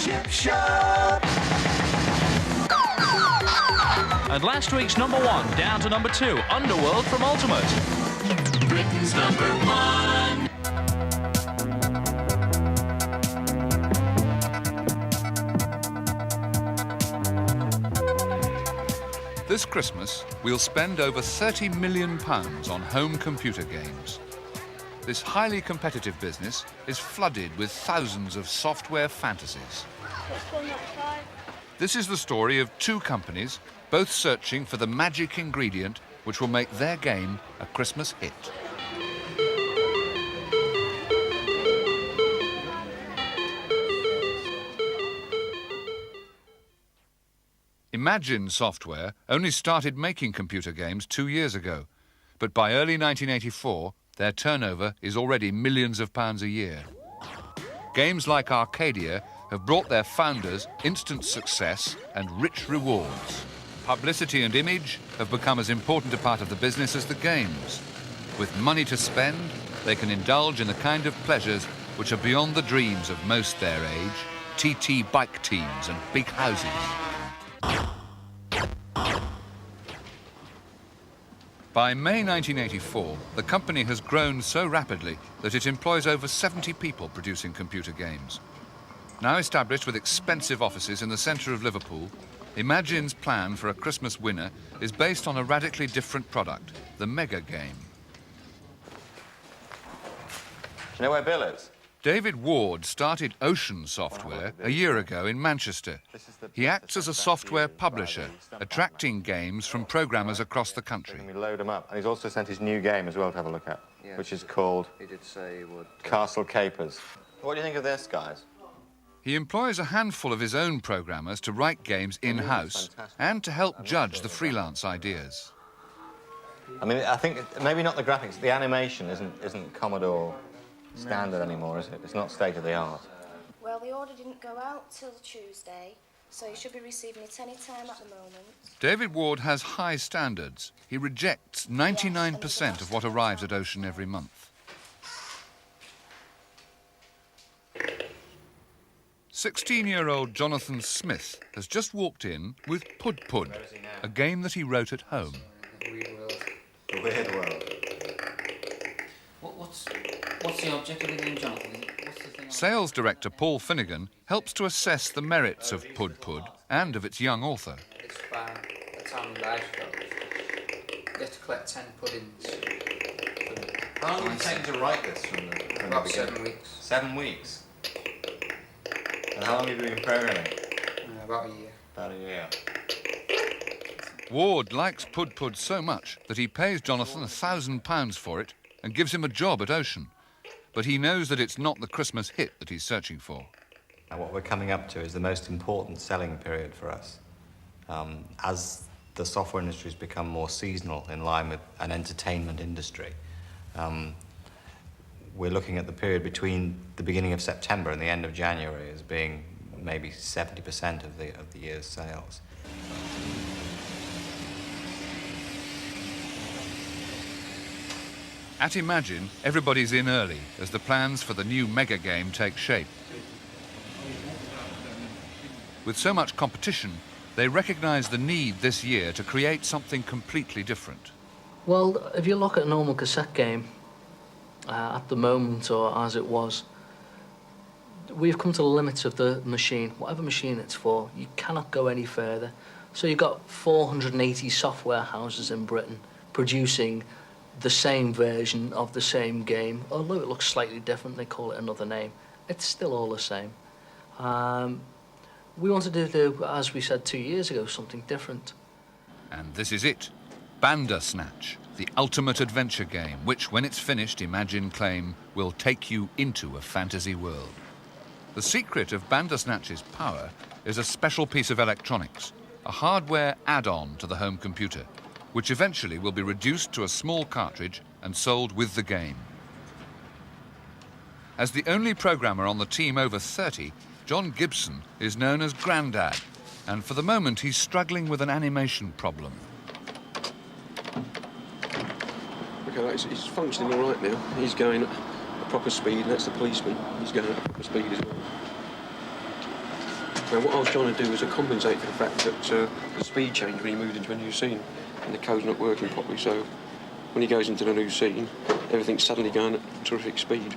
Chip Shop. And last week's number 1 down to number 2, Underworld from Ultimate. Britain's number 1. This Christmas, we'll spend over £30 million on home computer games. This highly competitive business is flooded with thousands of software fantasies. This is the story of 2 companies, both searching for the magic ingredient which will make their game a Christmas hit. Imagine Software only started making computer games 2 years ago, but by early 1984, their turnover is already millions of pounds a year. Games like Arcadia have brought their founders instant success and rich rewards. Publicity and image have become as important a part of the business as the games. With money to spend, they can indulge in the kind of pleasures which are beyond the dreams of most their age, TT bike teams and big houses. By May 1984, the company has grown so rapidly that it employs over 70 people producing computer games. Now established with expensive offices in the centre of Liverpool, Imagine's plan for a Christmas winner is based on a radically different product, the Mega Game. Do you know where Bill is? David Ward started Ocean Software a year ago in Manchester. He acts as a software publisher, attracting games from programmers across the country. We load him up, and he's also sent his new game as well to have a look at, which is called Castle Capers. What do you think of this, guys? He employs a handful of his own programmers to write games in-house and to help judge the freelance ideas. I mean, I think maybe not the graphics. The animation isn't Commodore standard anymore, is it? It's not state-of-the-art. Well, the order didn't go out till Tuesday, so you should be receiving it any time at the moment. David Ward has high standards. He rejects 99% of what arrives at Ocean every month. 16-year-old Jonathan Smith has just walked in with Pud Pud, a game that he wrote at home. The Weird World. What's the object of the game, Jonathan? Sales director Paul Finnegan helps to assess the merits of Pud Pud and of its young author. It's about a town life goes. You have to collect 10 puddings. How long did it take to write this from the About beginning? 7 weeks. 7 weeks? And how long have you been programming? About a year. About a year. Ward likes Pud Pud so much that he pays Jonathan £1,000 for it and gives him a job at Ocean. But he knows that it's not the Christmas hit that he's searching for. Now, what we're coming up to is the most important selling period for us. As the software industry has become more seasonal in line with an entertainment industry, we're looking at the period between the beginning of September and the end of January as being maybe 70% of the year's sales. At Imagine, everybody's in early as the plans for the new mega game take shape. With so much competition, they recognise the need this year to create something completely different. Well, if you look at a normal cassette game, at the moment, or as it was, we've come to the limits of the machine. Whatever machine it's for, you cannot go any further. So you've got 480 software houses in Britain producing the same version of the same game. Although it looks slightly different, they call it another name. It's still all the same. We wanted to do, as we said 2 years ago, something different. And this is it, Bandersnatch, the ultimate adventure game, which, when it's finished, Imagine claim, will take you into a fantasy world. The secret of Bandersnatch's power is a special piece of electronics, a hardware add-on to the home computer, which eventually will be reduced to a small cartridge and sold with the game. As the only programmer on the team over 30, John Gibson is known as Grandad, and for the moment he's struggling with an animation problem. Okay, he's functioning all right now. He's going at a proper speed, and that's the policeman. He's going at a proper speed as well. Now, what I was trying to do was to compensate for the fact that the speed changed when he moved into a new scene and the code's not working properly, so when he goes into the new scene, everything's suddenly going at terrific speed.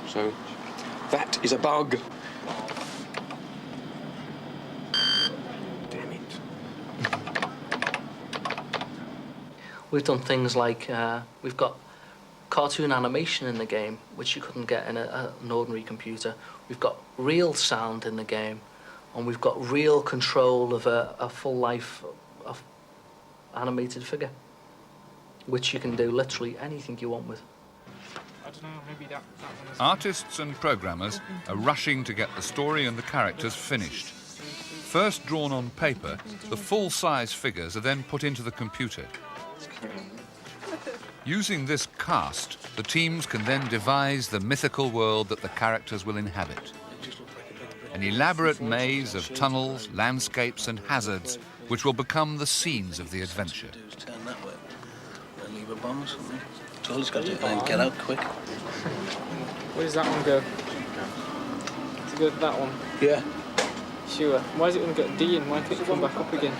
So, that is a bug. Damn it. We've done things like, we've got cartoon animation in the game, which you couldn't get in an ordinary computer. We've got real sound in the game, and we've got real control of a full life of animated figure, which you can do literally anything you want with. I don't know, maybe that one is... Artists and programmers are rushing to get the story and the characters finished. First drawn on paper, the full-size figures are then put into the computer. Using this cast, the teams can then devise the mythical world that the characters will inhabit. An elaborate maze of tunnels, landscapes and hazards which will become the scenes of the adventure. Turn that way. And leave a bomb or something. That's all he's got to do. And get out quick. Where does that one go? To go to that one? Yeah. Sure. Why is it going to get D in? Why can't you come back up again?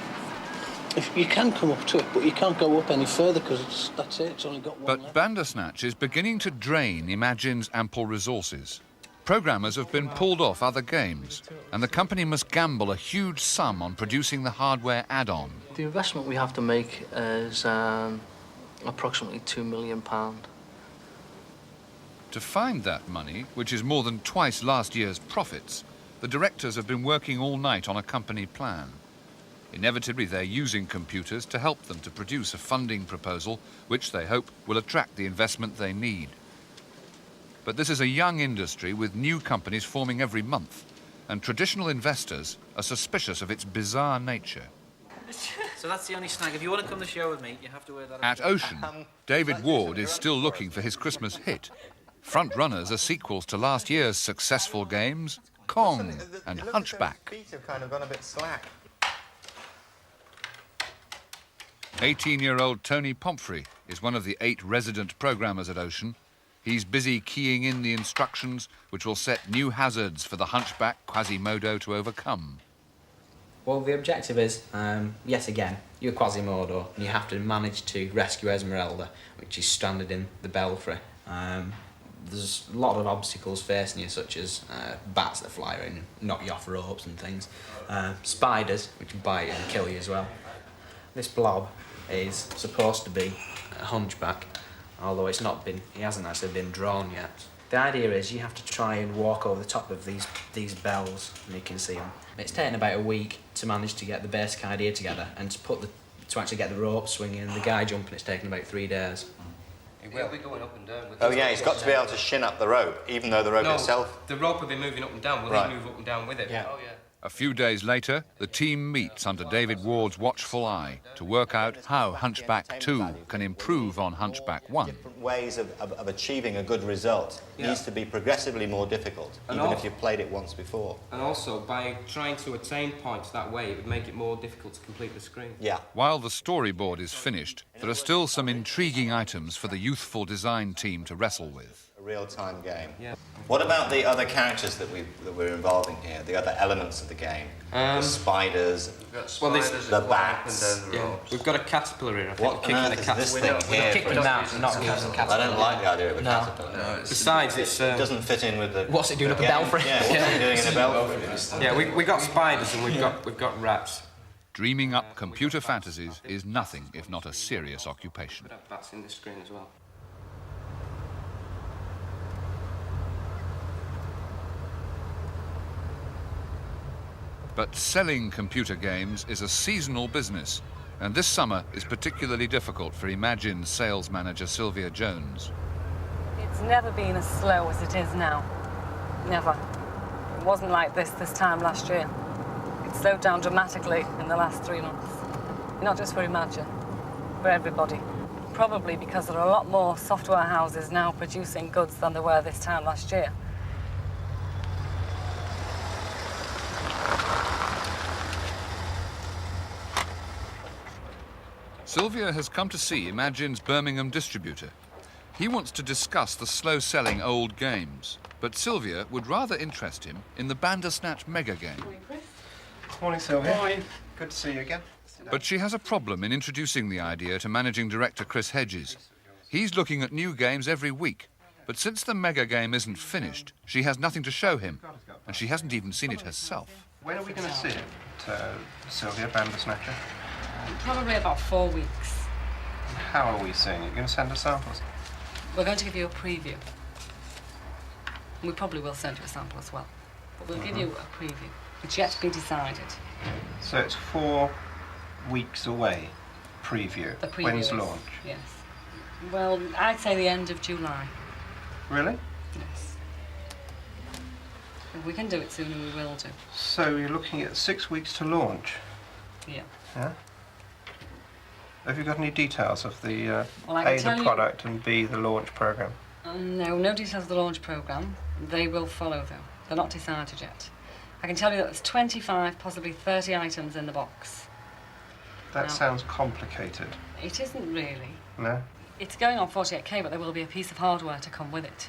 If you can come up to it, but you can't go up any further because that's it. It's only got one But left. Bandersnatch is beginning to drain Imagine's ample resources. Programmers have been pulled off other games, and the company must gamble a huge sum on producing the hardware add-on. The investment we have to make is approximately £2 million. To find that money, which is more than twice last year's profits, the directors have been working all night on a company plan. Inevitably, they're using computers to help them to produce a funding proposal which they hope will attract the investment they need. But this is a young industry with new companies forming every month, and traditional investors are suspicious of its bizarre nature. So that's the only snag. If you want to come to the show with me, you have to wear that. At Ocean, David Ward is still looking for his Christmas hit. Front runners are sequels to last year's successful games, Kong and Hunchback. Feet have kind of gone a bit slack. 18-year-old Tony Pomfrey is one of the 8 resident programmers at Ocean. He's busy keying in the instructions which will set new hazards for the hunchback Quasimodo to overcome. Well, the objective is, yet again, you're Quasimodo, and you have to manage to rescue Esmeralda, which is stranded in the belfry. There's a lot of obstacles facing you, such as bats that fly around and knock you off ropes and things. Spiders, which bite and kill you as well. This blob is supposed to be a hunchback, although he hasn't actually been drawn yet. The idea is you have to try and walk over the top of these bells, and you can see them. It's taken about a week to manage to get the basic idea together and to actually get the rope swinging and the guy jumping. It's taken about 3 days. He will be going up and down. Oh yeah, he's got to be able to shin up the rope, even though the rope itself... the rope will be moving up and down. Will he move up and down with it? Yeah. Oh, yeah. A few days later, the team meets under David Ward's watchful eye to work out how Hunchback 2 can improve on Hunchback 1. Different ways of achieving a good result needs to be progressively more difficult, even if you've played it once before. And also, by trying to attain points that way, it would make it more difficult to complete the screen. Yeah. While the storyboard is finished, there are still some intriguing items for the youthful design team to wrestle with. A real-time game. Yeah. What about the other characters that we're involving here, the other elements of the game? The spiders, the bats. We've got a caterpillar here. I think What on earth is this thing here? Kicking that, not using caterpillar. I don't like the idea of a caterpillar. No. Besides, it doesn't fit in with the... What's it doing up a belfry? Yeah, what's it doing in a belfry? Yeah, we got spiders and we've got rats. Dreaming up computer fantasies is nothing if not a serious occupation. Bats in this screen as well. But selling computer games is a seasonal business, and this summer is particularly difficult for Imagine's sales manager Sylvia Jones. It's never been as slow as it is now. Never. It wasn't like this time last year. It slowed down dramatically in the last 3 months. Not just for Imagine, for everybody. Probably because there are a lot more software houses now producing goods than there were this time last year. Sylvia has come to see Imagine's Birmingham distributor. He wants to discuss the slow-selling old games, But Sylvia would rather interest him in the Bandersnatch mega game. Morning, Sylvia. Morning. Good to see you again. But she has a problem in introducing the idea to managing director Chris Hedges. He's looking at new games every week, but since the mega game isn't finished, she has nothing to show him, and she hasn't even seen it herself. When are we going to see it, Sylvia, Bandersnatcher? Probably about 4 weeks. How are we seeing it? You're going to send us samples? We're going to give you a preview. We probably will send you a sample as well, but we'll give you a preview. It's yet to be decided. So it's 4 weeks away, preview. The preview When's is, launch? Yes. Well, I'd say the end of July. Really? Yes. If we can do it sooner, we will do. So you're looking at 6 weeks to launch? Yeah. Yeah? Have you got any details of the Well, I A, can the tell product, and B, the launch programme? No details of the launch programme. They will follow, though. They're not decided yet. I can tell you that there's 25, possibly 30 items in the box. That sounds complicated. It isn't really. No? It's going on 48K, but there will be a piece of hardware to come with it,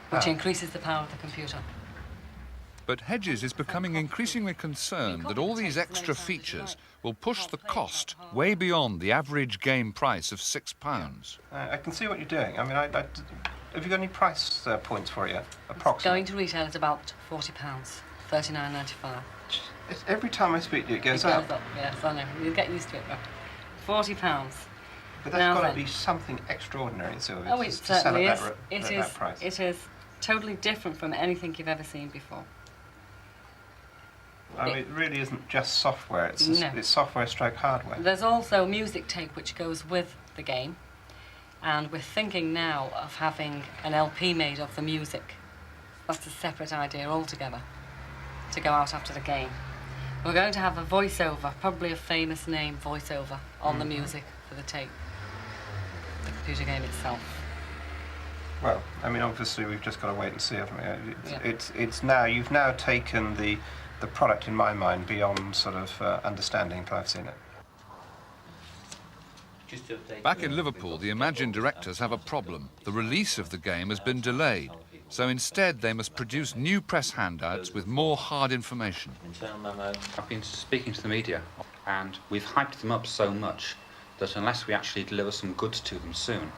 which increases the power of the computer. But Hedges is becoming increasingly concerned that all these extra features will push the cost way beyond the average game price of £6. I can see what you're doing. I mean, have you got any price points for it yet? It's Approximately? going to retail at about £40, $39.95. Every time I speak to you, it goes It up. goes up, yes, I know. You'll get used to it, though. £40. But that's got to be something extraordinary, Sylvia, Oh, it to sell certainly at is. that price. It is totally different from anything you've ever seen before. I mean, it really isn't just software, it's, No. it's software stroke hardware. There's also music tape which goes with the game, and we're thinking now of having an LP made of the music. That's a separate idea altogether, to go out after the game. We're going to have a voiceover, probably a famous name voiceover, on the music for the tape, the computer game itself. Well, I mean, obviously we've just got to wait and see, haven't we? Yeah. It's now, you've now taken the product, in my mind, beyond sort of understanding until I've seen it. Back in Liverpool, the Imagine directors have a problem. The release of the game has been delayed, so instead they must produce new press handouts with more hard information. I've been speaking to the media, and we've hyped them up so much that unless we actually deliver some goods to them soon,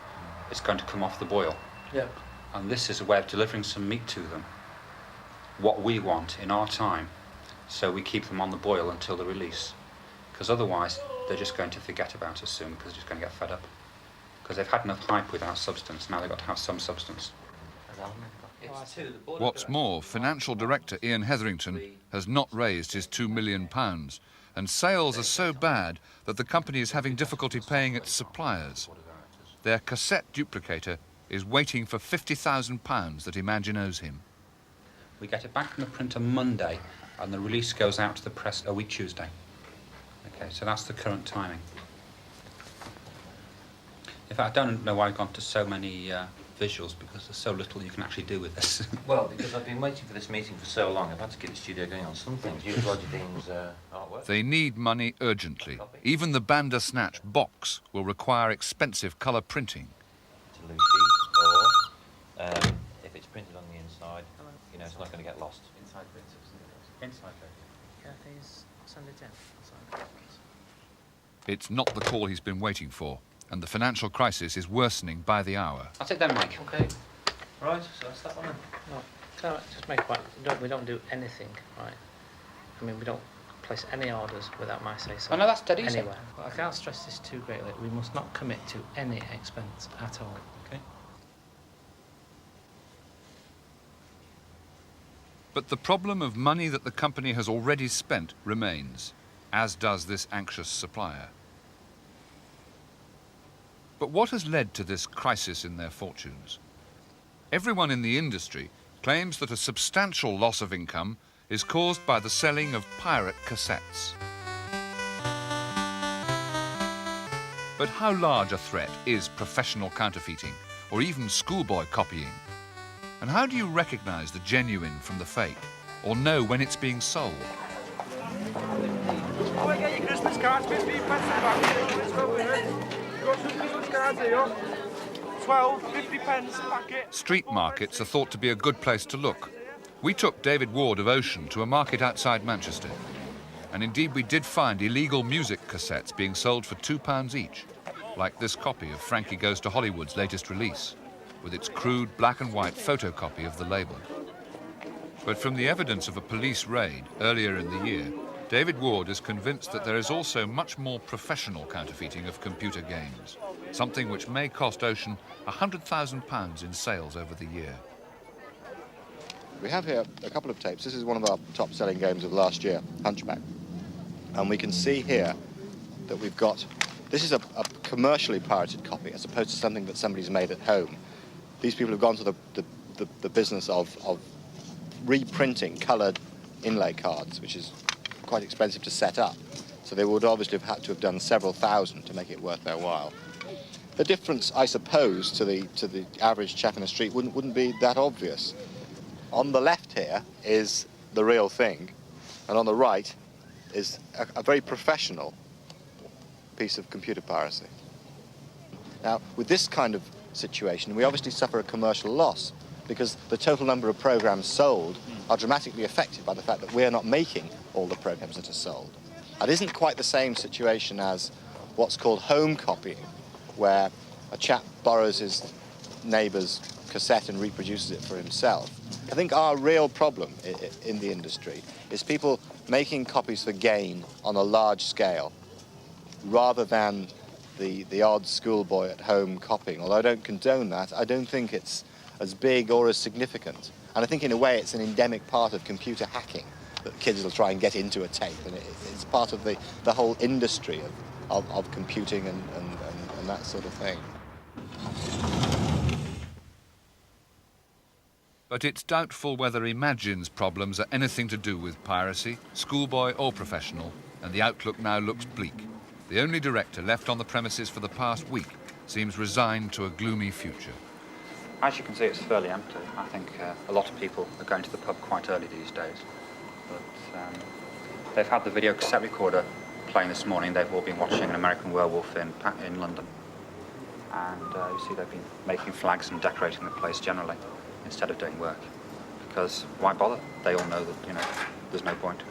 it's going to come off the boil. Yep. And this is a way of delivering some meat to them, what we want in our time, so we keep them on the boil until the release. Because otherwise, they're just going to forget about us soon, because they're just going to get fed up. Because they've had enough hype without substance, now they've got to have some substance. What's more, financial director Ian Hetherington has not raised his £2 million, and sales are so bad that the company is having difficulty paying its suppliers. Their cassette duplicator is waiting for £50,000 that Imagine owes him. We get it back from the printer Monday, and the release goes out to the press a week Tuesday. Okay, so that's the current timing. In fact, I don't know why I've gone to so many visuals, because there's so little you can actually do with this. Well, because I've been waiting for this meeting for so long, I've had to get the studio going on some things. Use Roger Dean's artwork. They need money urgently. Even the Bandersnatch box will require expensive colour printing. To Lucy, or if it's printed on the inside, you know, it's not going to get lost. Inside Send it in. It's not the call he's been waiting for, and the financial crisis is worsening by the hour. That's it then, Mike. Okay. Right, so that's that one then. No, can I just make a point? We don't do anything, right? I mean, we don't place any orders without my say-so. Oh, no, that's dead easy. Anywhere. But I can't stress this too greatly. We must not commit to any expense at all. Okay. But the problem of money that the company has already spent remains, as does this anxious supplier. But what has led to this crisis in their fortunes? Everyone in the industry claims that a substantial loss of income is caused by the selling of pirate cassettes. But how large a threat is professional counterfeiting, or even schoolboy copying? And how do you recognise the genuine from the fake, or know when it's being sold? Oh, I get your Christmas cards, Miss B. Pass it back. Let's go with it. Got some Christmas cards here. 12, 50 pence packet. Street markets are thought to be a good place to look. We took David Ward of Ocean to a market outside Manchester. And indeed we did find illegal music cassettes being sold for £2 each, like this copy of Frankie Goes to Hollywood's latest release, with its crude black and white photocopy of the label. But from the evidence of a police raid earlier in the year, David Ward is convinced that there is also much more professional counterfeiting of computer games, something which may cost Ocean £100,000 in sales over the year. We have here a couple of tapes. This is one of our top-selling games of last year, Hunchback. And we can see here that we've got... This is a commercially pirated copy as opposed to something that somebody's made at home. These people have gone to the business of reprinting coloured inlay cards, which is quite expensive to set up. So they would obviously have had to have done several thousand to make it worth their while. The difference, I suppose, to the average chap in the street wouldn't be that obvious. On the left here is the real thing, and on the right is a very professional piece of computer piracy. Now, with this kind of situation, we obviously suffer a commercial loss because the total number of programs sold are dramatically affected by the fact that we're not making all the programs that are sold. That isn't quite the same situation as what's called home copying, where a chap borrows his neighbour's cassette and reproduces it for himself. I think our real problem in the industry is people making copies for gain on a large scale rather than the odd schoolboy at home copying. Although I don't condone that, I don't think it's as big or as significant. And I think in a way it's an endemic part of computer hacking that kids will try and get into a tape, and it's part of the whole industry of computing and that sort of thing. But it's doubtful whether Imagine's problems are anything to do with piracy, schoolboy or professional, and the outlook now looks bleak. The only director left on the premises for the past week seems resigned to a gloomy future. As you can see, it's fairly empty. I think a lot of people are going to the pub quite early these days. But they've had the video cassette recorder playing this morning. They've all been watching an American Werewolf in London. And you see they've been making flags and decorating the place generally instead of doing work. Because why bother? They all know that, there's no point.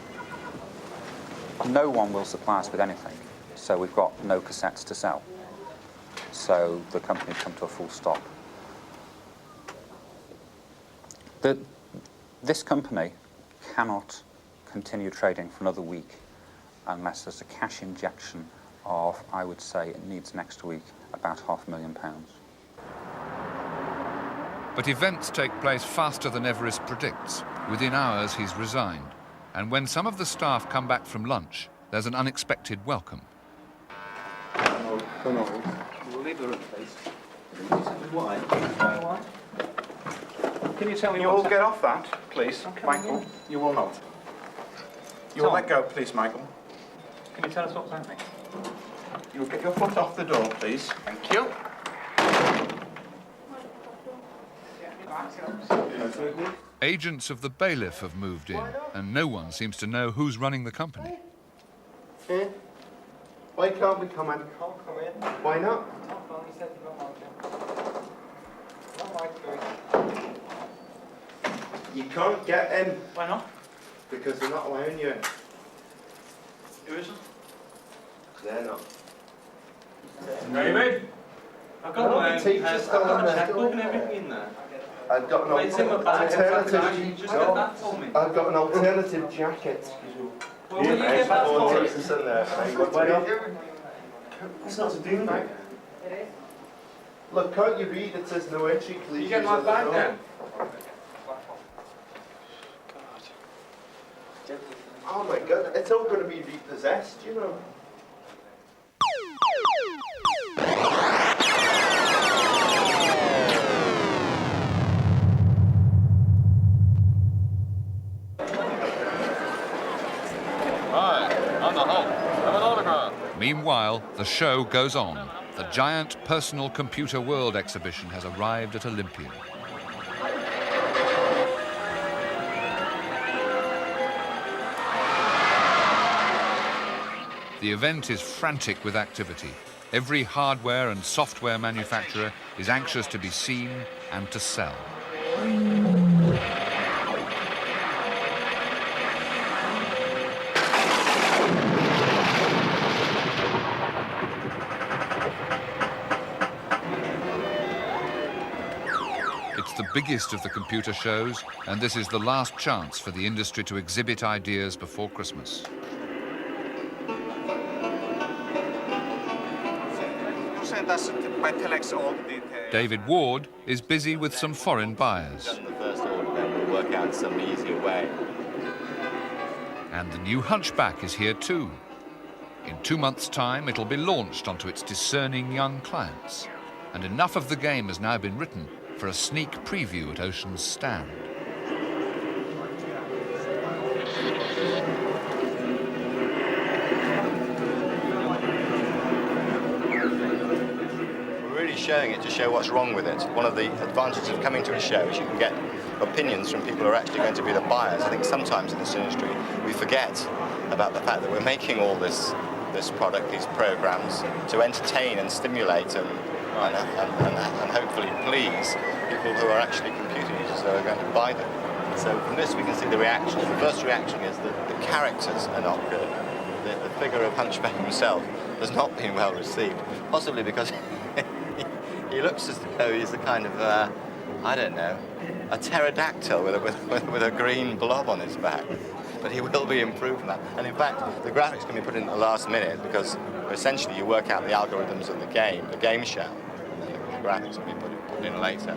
No one will supply us with anything, so we've got no cassettes to sell. So the company's come to a full stop. This company cannot continue trading for another week unless there's a cash injection of, I would say, it needs next week about £500,000. But events take place faster than Everest predicts. Within hours, he's resigned. And when some of the staff come back from lunch, there's an unexpected welcome. We'll leave the room, please. Why? Can you tell me You all get off that, please, Michael? You will not. You will let go, please, Michael. Can you tell us what's happening? You will get your foot off the door, please. Thank you. Agents of the bailiff have moved in, and no one seems to know who's running the company. Eh? Why can't we come in? Why not? You can't get in. Why not? Because they're not allowing you in. Who isn't? They're not. David? I've got my checkbook and everything in there. I've got an alternative. Just get that for me. I've got an alternative jacket. Well, will you get that for me? Why not? It's not to do, mate. Look, can't you read? It says no entry, please. You get my bag then? Oh my God, it's all going to be repossessed, you know. Hi, I'm the Hulk. Have an autograph. Meanwhile, the show goes on. The giant personal computer world exhibition has arrived at Olympia. The event is frantic with activity. Every hardware and software manufacturer is anxious to be seen and to sell. It's the biggest of the computer shows, and this is the last chance for the industry to exhibit ideas before Christmas. David Ward is busy with some foreign buyers. The first order, then we'll work out some easier way. And the new Hunchback is here too. In 2 months' time, it'll be launched onto its discerning young clients. And enough of the game has now been written for a sneak preview at Ocean's stand. We're really showing it to show what's wrong with it. One of the advantages of coming to a show is you can get opinions from people who are actually going to be the buyers. I think sometimes in this industry we forget about the fact that we're making all this product, these programs, to entertain and stimulate and hopefully please people who are actually computer users who are going to buy them. So from this we can see the reaction. The first reaction is that the characters are not good. The figure of Hunchback himself has not been well received, possibly because he looks as though he's a kind of, I don't know, a pterodactyl with a green blob on his back. But he will be improved from that. And in fact, the graphics can be put in at the last minute because essentially you work out the algorithms of the game show, and then the graphics will be put in later.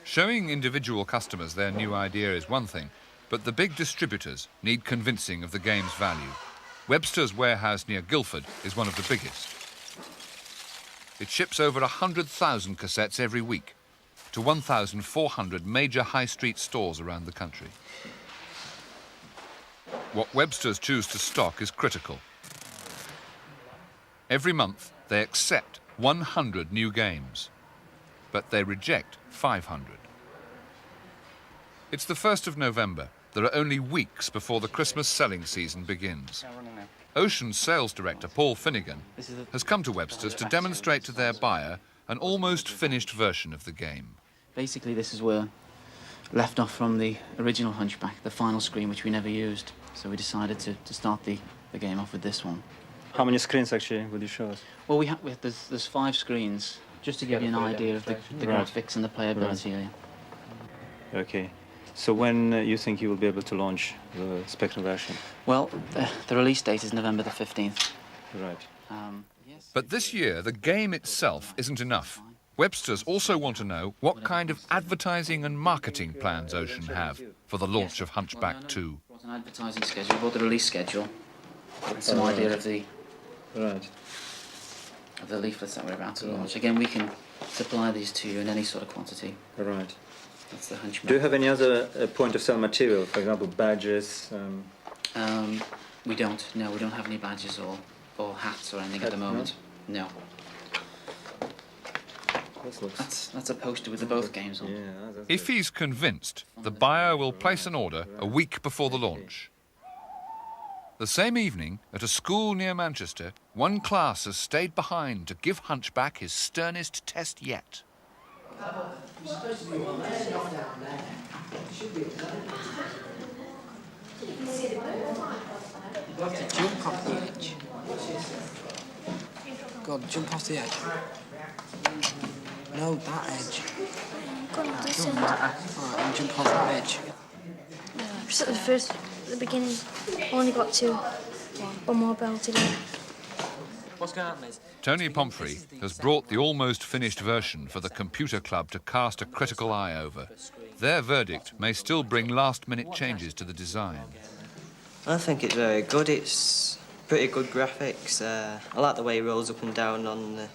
Showing individual customers their new idea is one thing, but the big distributors need convincing of the game's value. Webster's warehouse near Guildford is one of the biggest. It ships over 100,000 cassettes every week to 1,400 major high street stores around the country. What Webster's choose to stock is critical. Every month, they accept 100 new games, but they reject 500. It's the 1st of November. There are only weeks before the Christmas selling season begins. Ocean's sales director, Paul Finnegan, has come to Webster's to demonstrate to their buyer an almost finished version of the game. Basically, this is where left off from the original Hunchback, the final screen, which we never used. So we decided to start the game off with this one. How many screens actually will you show us? Well, there's 5 screens, just to give you an idea of the graphics and the playability area. Okay. So when you think you will be able to launch the Spectrum version? Well, the release date is November the 15th. Right. But this year, the game itself isn't enough. Webster's also want to know what kind of advertising and marketing plans Ocean have for the launch of Hunchback 2. An advertising schedule, about the release schedule, and some idea of the leaflets that we're about to launch. Again, we can supply these to you in any sort of quantity. Right. That's the Hunchback. Do you have any other point of sale material, for example, badges? We don't. No, we don't have any badges or hats or anything at the moment. No. That's a poster with the both games on. Yeah, if he's convinced, the buyer will place an order a week before the launch. The same evening, at a school near Manchester, one class has stayed behind to give Hunchback his sternest test yet. You're supposed to be one there, not down there. Should be You have to jump off the edge. Go on, jump off the edge. No, that edge. Go on, this Jump end. right, alright, and jump off that edge. Just at the beginning, only got 2. One more bell to do. What's going to happen is... Tony Pomfrey has brought the almost finished version for the computer club to cast a critical eye over. Their verdict may still bring last-minute changes to the design. I think it's very good. It's pretty good graphics. I like the way it rolls up and down on the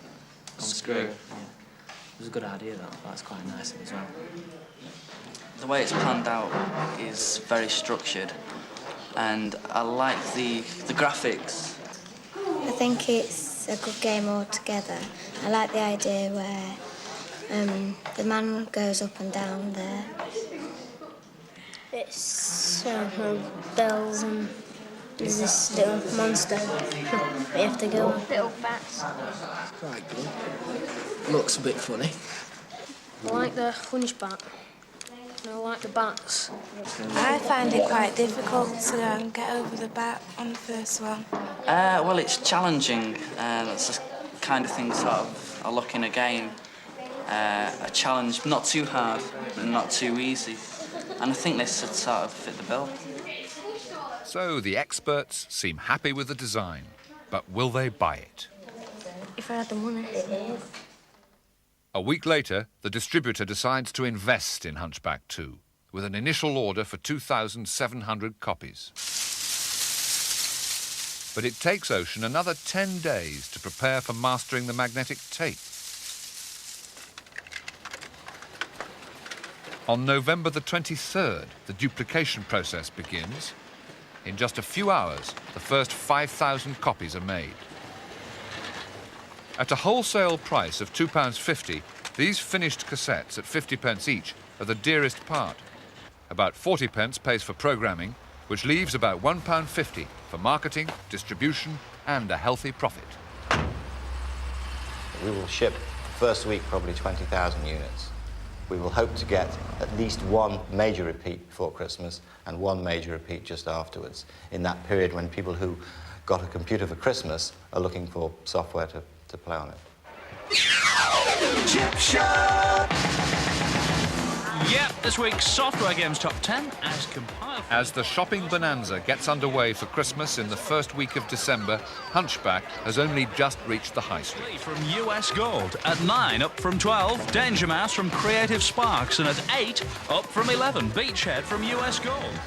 screen. Yeah. It was a good idea, that's quite nice as well. The way it's planned out is very structured, and I like the graphics. I think it's a good game altogether. I like the idea where the man goes up and down there. It's bells and There's this little monster. We have to go on. Little bats. Quite good. Looks a bit funny. I like the hunchback. I like the bats. I find it quite difficult to get over the bat on the first one. Well, it's challenging. That's the kind of thing sort of I look in a game. A challenge, not too hard and not too easy. And I think this would sort of fit the bill. So the experts seem happy with the design, but will they buy it? If I had the money. A week later, the distributor decides to invest in Hunchback 2, with an initial order for 2,700 copies. But it takes Ocean another 10 days to prepare for mastering the magnetic tape. On November the 23rd, the duplication process begins. In just a few hours, the first 5,000 copies are made. At a wholesale price of £2.50, these finished cassettes at 50p each are the dearest part. About 40p pays for programming, which leaves about £1.50 for marketing, distribution, and a healthy profit. We will ship first week probably 20,000 units. We will hope to get at least one major repeat before Christmas and one major repeat just afterwards, in that period when people who got a computer for Christmas are looking for software to play on it. Chip Shop! Yep, this week's Software Games Top 10 as compiled. As the shopping bonanza gets underway for Christmas in the first week of December, Hunchback has only just reached the high street. From US Gold, at 9 up from 12, Danger Mouse from Creative Sparks, and at 8 up from 11, Beachhead from US Gold.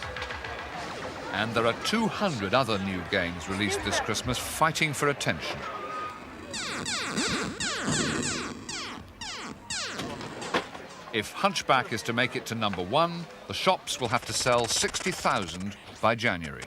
And there are 200 other new games released this Christmas fighting for attention. If Hunchback is to make it to number 1, the shops will have to sell 60,000 by January.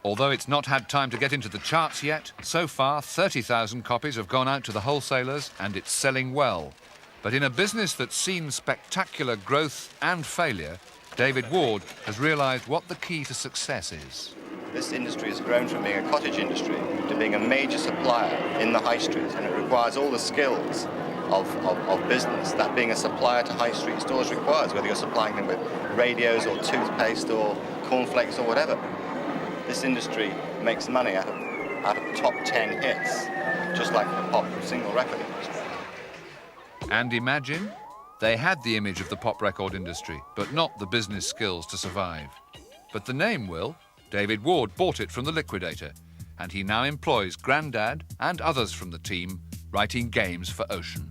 Although it's not had time to get into the charts yet, so far 30,000 copies have gone out to the wholesalers and it's selling well. But in a business that's seen spectacular growth and failure, David Ward has realised what the key to success is. This industry has grown from being a cottage industry to being a major supplier in the high street, and it requires all the skills of business that being a supplier to high street stores requires, whether you're supplying them with radios or toothpaste or cornflakes or whatever. This industry makes money out of top 10 hits, just like the pop single record industry. And imagine, they had the image of the pop record industry, but not the business skills to survive. But the name will. David Ward bought it from the liquidator, and he now employs Grandad and others from the team writing games for Ocean.